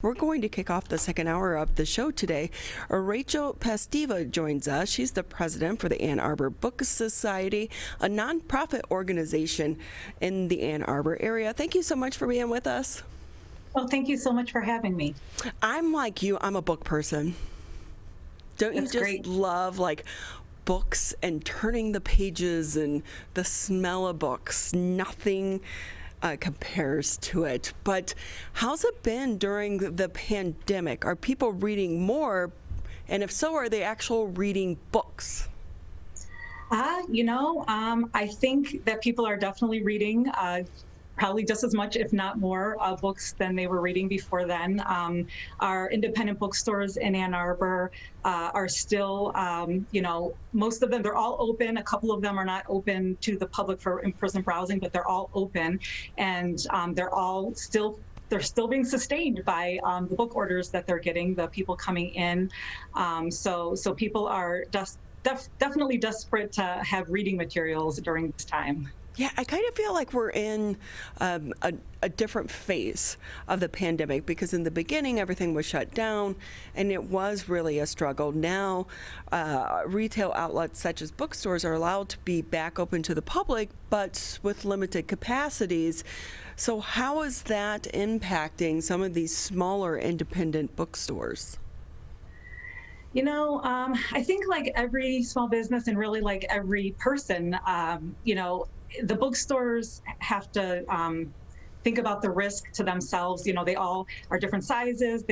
We're going to kick off the second hour of the show today. Rachel Pastiva joins us. She's the president for the Ann Arbor Book Society, a nonprofit organization in the Ann Arbor area. Thank you so much for being with us. Well, thank you so much for having me. I'm like you. I'm a book person. Don't you That's just great. love books and turning the pages and the smell of books? Nothing compares to it. But how's it been during the pandemic? Are people reading more? And if so, are they actual reading books? I think that people are definitely reading probably just as much, if not more, books than they were reading before then. Our independent bookstores in Ann Arbor are still, most of them, they're all open. A couple of them are not open to the public for in-person browsing, but they're all open. And they're still being sustained by the book orders that they're getting, the people coming in. So people are definitely desperate to have reading materials during this time. Yeah, I kind of feel like we're in a different phase of the pandemic, because in the beginning everything was shut down and it was really a struggle. Now retail outlets such as bookstores are allowed to be back open to the public, but with limited capacities. So how is that impacting some of these smaller independent bookstores? I think like every small business and really like every person, the bookstores have to think about the risk to themselves. They all are different sizes.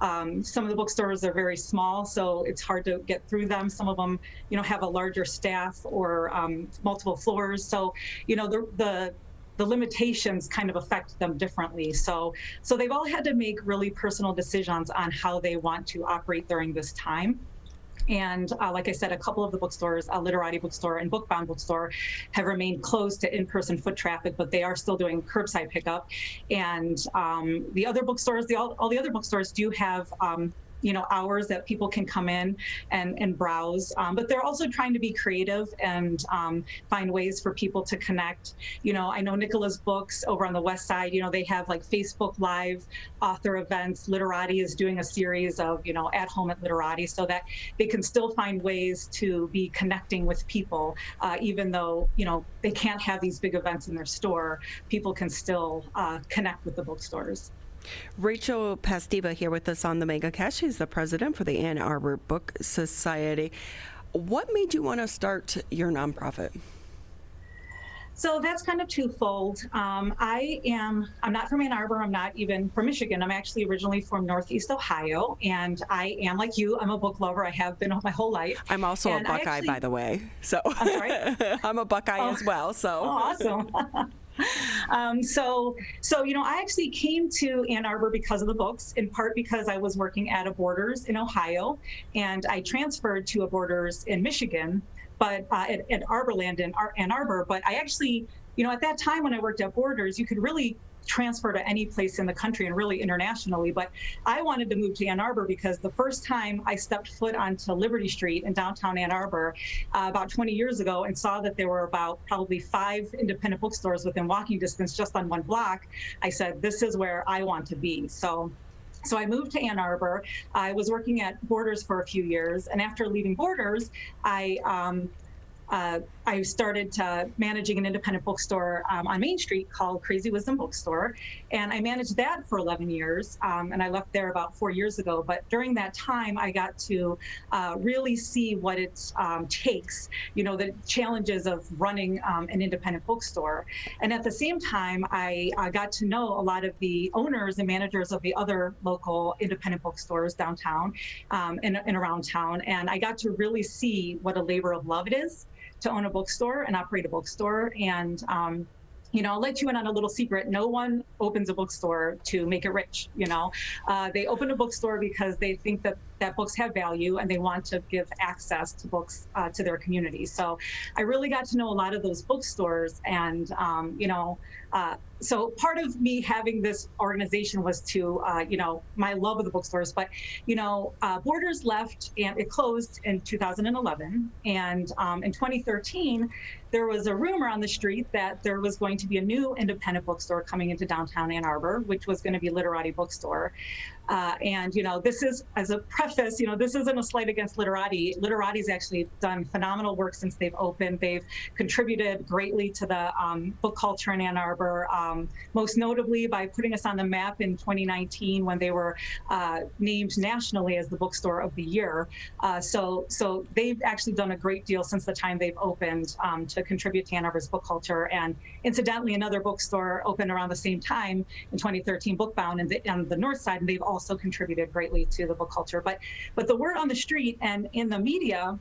Some of the bookstores are very small, so it's hard to get through them. Some of them, have a larger staff or multiple floors. So, the limitations kind of affect them differently. So they've all had to make really personal decisions on how they want to operate during this time. And like I said, a couple of the bookstores, Literati Bookstore and Bookbound Bookstore, have remained closed to in-person foot traffic, but they are still doing curbside pickup. And the other bookstores, all the other bookstores do have hours that people can come in and browse. But they're also trying to be creative and find ways for people to connect. I know Nicola's Books over on the west side, they have like Facebook Live author events. Literati is doing a series of, at home at Literati, so that they can still find ways to be connecting with people, even though, they can't have these big events in their store. People can still connect with the bookstores. Rachel Pastiva here with us on the MegaCast. She's the president for the Ann Arbor Book Society. What made you want to start your nonprofit? So that's kind of twofold. I'm not from Ann Arbor. I'm not even from Michigan. I'm actually originally from Northeast Ohio. And I am like you. I'm a book lover. I have been my whole life. I'm also a Buckeye, by the way. So I'm sorry? I'm a Buckeye as well. So awesome. I actually came to Ann Arbor because of the books, in part because I was working at a Borders in Ohio, and I transferred to a Borders in Michigan, but at Arborland in Ann Arbor. But I actually, at that time when I worked at Borders, you could really transfer to any place in the country and really internationally. But I wanted to move to Ann Arbor because the first time I stepped foot onto Liberty Street in downtown Ann Arbor about 20 years ago and saw that there were about probably 5 independent bookstores within walking distance just on one block, I said, this is where I want to be. So I moved to Ann Arbor. I was working at Borders for a few years, and after leaving Borders, I started managing an independent bookstore on Main Street called Crazy Wisdom Bookstore, and I managed that for 11 years, and I left there about 4 years ago. But during that time, I got to really see what it takes, the challenges of running an independent bookstore. And at the same time, I got to know a lot of the owners and managers of the other local independent bookstores downtown and around town, and I got to really see what a labor of love it is to own a bookstore and operate a bookstore. And I'll let you in on a little secret. No one opens a bookstore to make it rich. They open a bookstore because they think that books have value and they want to give access to books to their community. So I really got to know a lot of those bookstores, and so part of me having this organization was to, my love of the bookstores. But, Borders left and it closed in 2011. And in 2013, there was a rumor on the street that there was going to be a new independent bookstore coming into downtown Ann Arbor, which was going to be Literati Bookstore. And, this is, as a preface, this isn't a slight against Literati. Literati's actually done phenomenal work since they've opened. They've contributed greatly to the book culture in Ann Arbor, most notably by putting us on the map in 2019 when they were named nationally as the bookstore of the year. So they've actually done a great deal since the time they've opened to contribute to Ann Arbor's book culture. And incidentally, another bookstore opened around the same time in 2013, Bookbound, on the north side, and they've also contributed greatly to the book culture. But the word on the street and in the media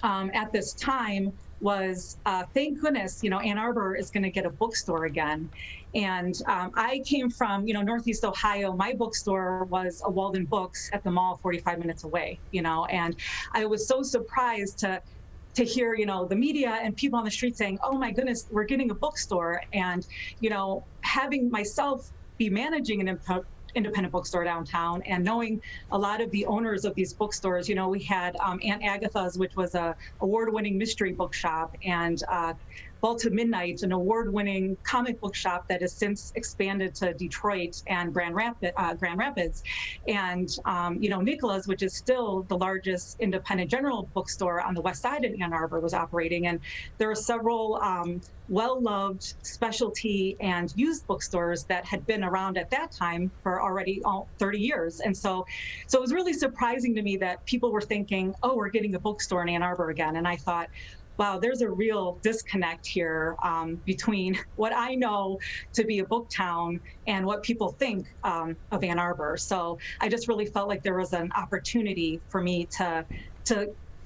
at this time was, thank goodness, Ann Arbor is going to get a bookstore again. And I came from, Northeast Ohio. My bookstore was a Walden Books at the mall 45 minutes away, and I was so surprised to hear, the media and people on the street saying, oh my goodness, we're getting a bookstore. And, having myself be managing an independent bookstore downtown and knowing a lot of the owners of these bookstores, we had Aunt Agatha's, which was a award-winning mystery bookshop, and Ball to Midnight, an award-winning comic book shop that has since expanded to Detroit and Grand Rapids. And, Nicola's, which is still the largest independent general bookstore on the west side of Ann Arbor, was operating. And there are several well-loved specialty and used bookstores that had been around at that time for already 30 years. And so it was really surprising to me that people were thinking, oh, we're getting a bookstore in Ann Arbor again. And I thought, wow, there's a real disconnect here between what I know to be a book town and what people think of Ann Arbor. So I just really felt like there was an opportunity for me to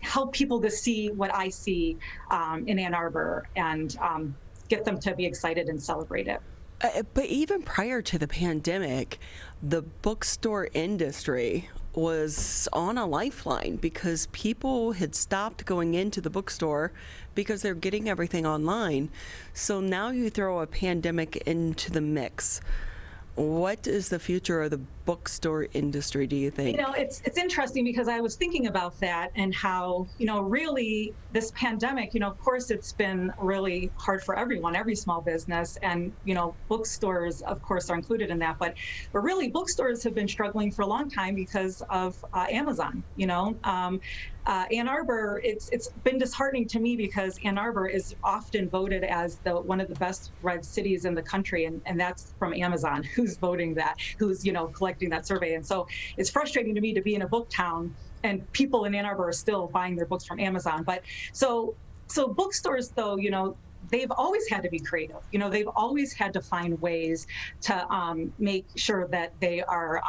help people to see what I see in Ann Arbor and get them to be excited and celebrate it. But even prior to the pandemic, the bookstore industry was on a lifeline because people had stopped going into the bookstore because they're getting everything online. So now you throw a pandemic into the mix. What is the future of the bookstore industry, do you think? It's interesting because I was thinking about that and how, really this pandemic, of course, it's been really hard for everyone, every small business. And, bookstores, of course, are included in that. But really, bookstores have been struggling for a long time because of Amazon, Ann Arbor, it's been disheartening to me because Ann Arbor is often voted as one of the best read cities in the country, and that's from Amazon, who's voting that, who's collecting that survey. And so it's frustrating to me to be in a book town and people in Ann Arbor are still buying their books from Amazon. But so bookstores, though, they've always had to be creative. They've always had to find ways to make sure that they are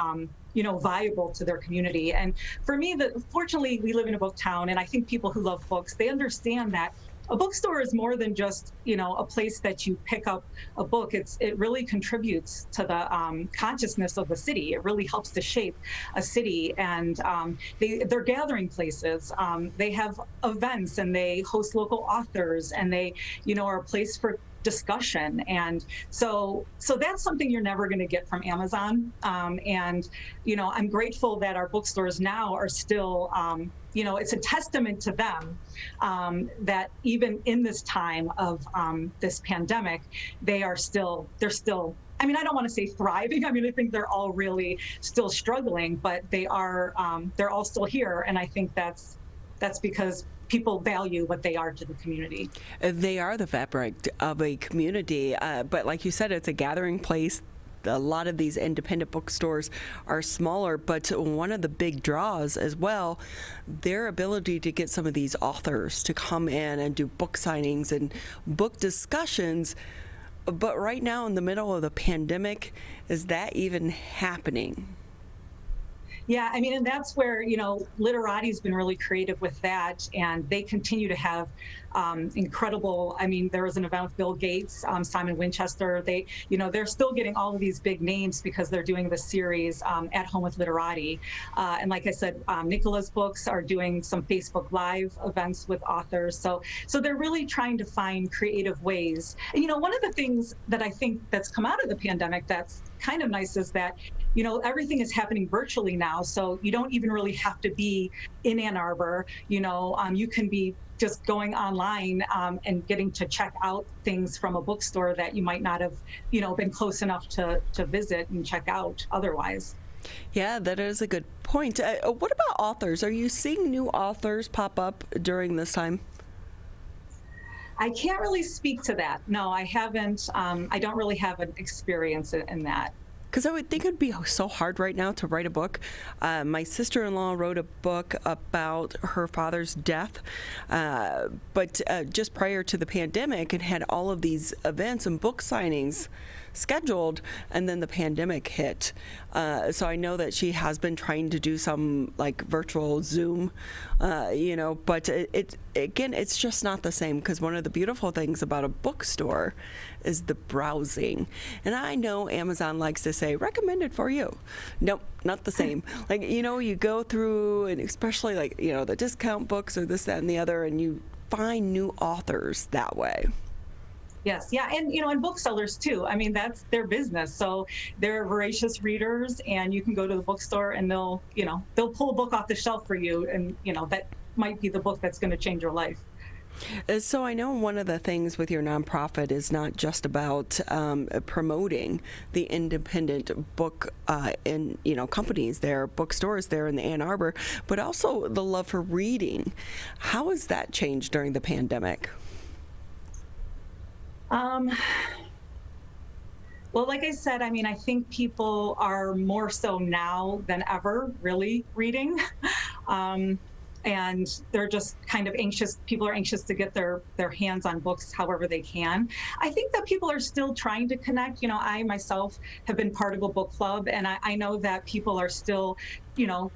viable to their community. And for me, fortunately, we live in a book town, and I think people who love books, they understand that a bookstore is more than just, a place that you pick up a book. It really contributes to the consciousness of the city. It really helps to shape a city, and they're gathering places. They have events, and they host local authors, and they, are a place for discussion. And so that's something you're never going to get from Amazon. And, I'm grateful that our bookstores now are still, it's a testament to them that even in this time of this pandemic, they're still, I mean, I don't want to say thriving. I mean, I think they're all really still struggling, but they're all still here. And I think that's because people value what they are to the community. They are the fabric of a community, but like you said, it's a gathering place. A lot of these independent bookstores are smaller, but one of the big draws as well, their ability to get some of these authors to come in and do book signings and book discussions. But right now, in the middle of the pandemic, is that even happening? Yeah, I mean, and that's where, Literati's been really creative with that, and they continue to have incredible, I mean, there was an event with Bill Gates, Simon Winchester, they're still getting all of these big names because they're doing the series At Home with Literati. And like I said, Nicola's books are doing some Facebook Live events with authors. So they're really trying to find creative ways. And, one of the things that I think that's come out of the pandemic that's kind of nice is that, everything is happening virtually now. So you don't even really have to be in Ann Arbor. You can be just going online and getting to check out things from a bookstore that you might not have, been close enough to visit and check out otherwise. Yeah, that is a good point. What about authors? Are you seeing new authors pop up during this time? I can't really speak to that. No, I haven't. I don't really have an experience in that. Because I would think it'd be so hard right now to write a book. My sister-in-law wrote a book about her father's death, but just prior to the pandemic, it had all of these events and book signings scheduled, and then the pandemic hit. So I know that she has been trying to do some like virtual Zoom, but again, it's just not the same, because one of the beautiful things about a bookstore is the browsing. And I know Amazon likes to say recommended for you. Nope, not the same. Like, you go through, and especially like, the discount books or this, that, and the other, and you find new authors that way. Yes, yeah, and booksellers too. I mean, that's their business. So they're voracious readers, and you can go to the bookstore and they'll pull a book off the shelf for you, and that might be the book that's going to change your life. So I know one of the things with your nonprofit is not just about promoting the independent book companies there, bookstores there in the Ann Arbor, but also the love for reading. How has that changed during the pandemic? Well, like I said, I mean, I think people are more so now than ever really reading. And they're just kind of anxious. People are anxious to get their hands on books however they can. I think that people are still trying to connect. I myself have been part of a book club, and I know that people are still,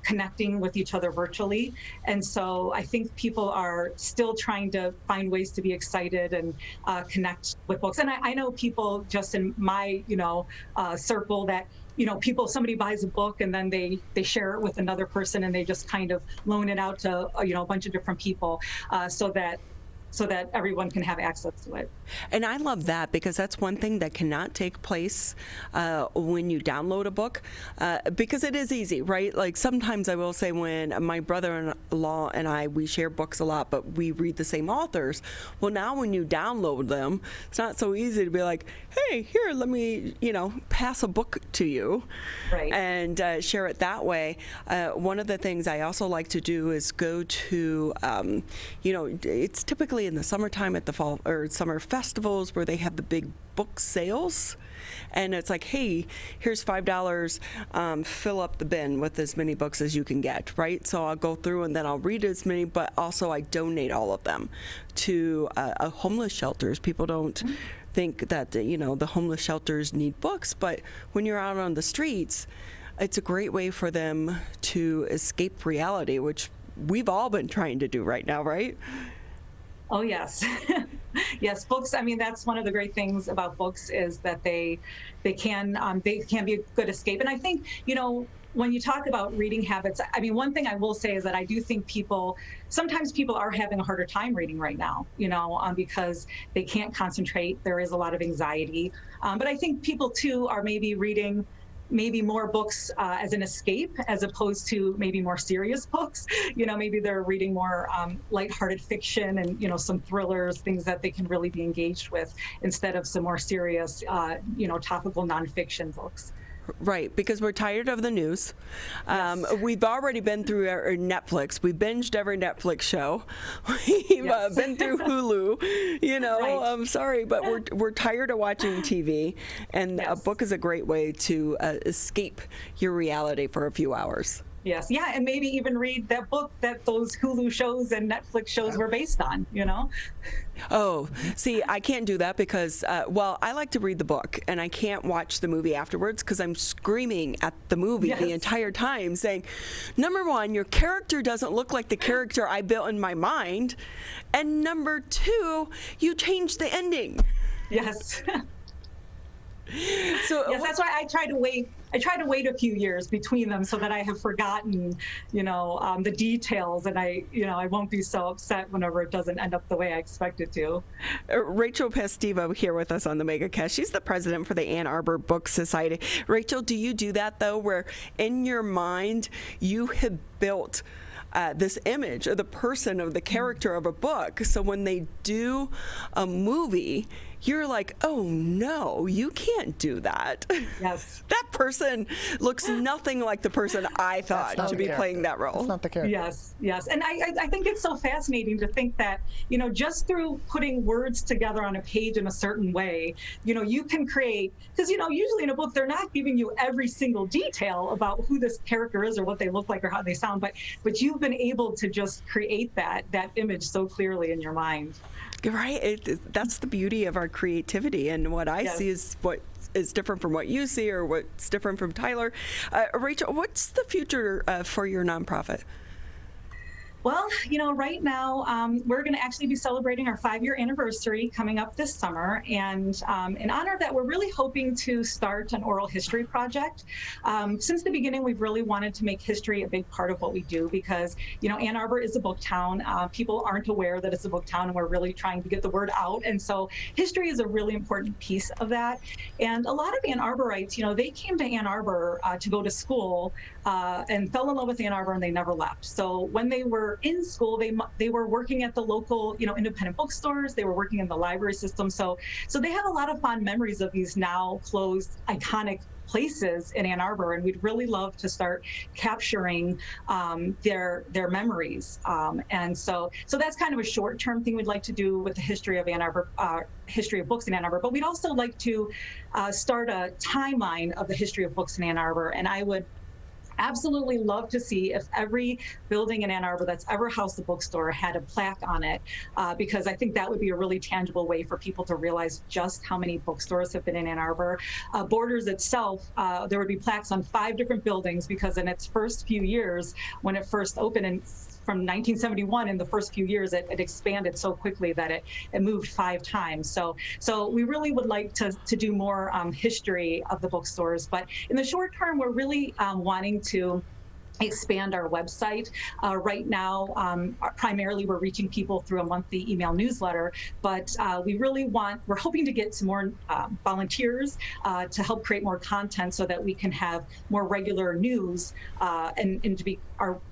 connecting with each other virtually. And so I think people are still trying to find ways to be excited and connect with books. And I know people just in my, circle that, somebody buys a book and then they share it with another person, and they just kind of loan it out to, a bunch of different people so that everyone can have access to it. And I love that, because that's one thing that cannot take place when you download a book, because it is easy, right? Like sometimes I will say, when my brother-in-law and we share books a lot, but we read the same authors. Well, now when you download them, it's not so easy to be like, hey, here, let me, pass a book to you, right, and share it that way. One of the things I also like to do is go to, it's typically in the summertime at the fall or summer festivals where they have the big book sales, and it's like, hey, here's $5, fill up the bin with as many books as you can get, right? So I'll go through and then I'll read as many, but also I donate all of them to homeless shelters. People don't think that the homeless shelters need books, but when you're out on the streets, it's a great way for them to escape reality, which we've all been trying to do right now, right? Oh, yes. Yes, books. I mean, that's one of the great things about books, is that they can be a good escape. And I think, when you talk about reading habits, I mean, one thing I will say is that I do think sometimes people are having a harder time reading right now, because they can't concentrate. There is a lot of anxiety. But I think people too are maybe reading more books as an escape, as opposed to maybe more serious books. Maybe they're reading more lighthearted fiction and, some thrillers, things that they can really be engaged with, instead of some more serious, topical nonfiction books. Right, because we're tired of the news. Yes. We've already been through our Netflix. We binged every Netflix show. We've been through Hulu. Right. I'm sorry, but we're tired of watching TV, and a book is a great way to escape your reality for a few hours. Yes, yeah, and maybe even read that book that those Hulu shows and Netflix shows were based on, Oh, see, I can't do that because, I like to read the book, and I can't watch the movie afterwards because I'm screaming at the movie the entire time saying, number one, your character doesn't look like the character I built in my mind, and number two, you changed the ending. Yes. So yes, that's why I try to wait. I try to wait a few years between them so that I have forgotten, the details, and I won't be so upset whenever it doesn't end up the way I expect it to. Rachel Pastiva here with us on the MegaCast. She's the president for the Ann Arbor Book Society. Rachel, do you do that though, where in your mind you have built this image of the person, of the character of a book, so when they do a movie, you're like, oh no, you can't do that. Yes. That person looks nothing like the person I thought not to the be character. playing that role. It's not the character. Yes, yes. And I think it's so fascinating to think that, just through putting words together on a page in a certain way, you can create, because, usually in a book, they're not giving you every single detail about who this character is or what they look like or how they sound, but you've been able to just create that image so clearly in your mind. Right. That's the beauty of our creativity. And what I Yes. see is what is different from what you see or what's different from Tyler. Rachel, what's the future for your nonprofit? Well, right now we're going to actually be celebrating our 5-year anniversary coming up this summer. And in honor of that, we're really hoping to start an oral history project. Since the beginning, we've really wanted to make history a big part of what we do because, Ann Arbor is a book town. People aren't aware that it's a book town, and we're really trying to get the word out. And so history is a really important piece of that. And a lot of Ann Arborites, they came to Ann Arbor to go to school and fell in love with Ann Arbor, and they never left. So when they were in school, they were working at the local, independent bookstores. They were working in the library system. So they have a lot of fond memories of these now closed, iconic places in Ann Arbor, and we'd really love to start capturing their memories. And so that's kind of a short-term thing we'd like to do with the history of Ann Arbor, history of books in Ann Arbor. But we'd also like to start a timeline of the history of books in Ann Arbor, and I would absolutely love to see if every building in Ann Arbor that's ever housed a bookstore had a plaque on it, because I think that would be a really tangible way for people to realize just how many bookstores have been in Ann Arbor. Borders itself, there would be plaques on 5 different buildings because in its first few years, when it first opened from 1971, in the first few years, it expanded so quickly that it moved 5 times. So we really would like to do more history of the bookstores. But in the short term, we're really wanting to expand our website. Right now, primarily we're reaching people through a monthly email newsletter, but we're hoping to get some more volunteers to help create more content so that we can have more regular news and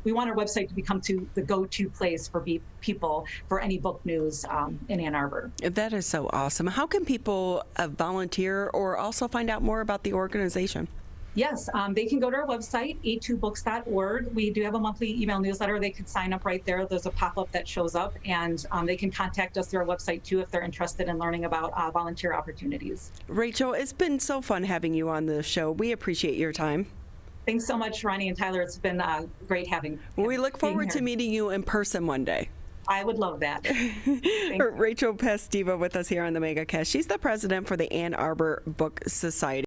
we want our website to become the go-to place for people for any book news in Ann Arbor. That is so awesome. How can people volunteer or also find out more about the organization? Yes, they can go to our website, a2books.org. We do have a monthly email newsletter. They can sign up right there. There's a pop-up that shows up, and they can contact us through our website, too, if they're interested in learning about volunteer opportunities. Rachel, it's been so fun having you on the show. We appreciate your time. Thanks so much, Ronnie and Tyler. It's been great having you. We look forward to meeting you in person one day. I would love that. Rachel Pastiva with us here on the MegaCast. She's the president for the Ann Arbor Book Society.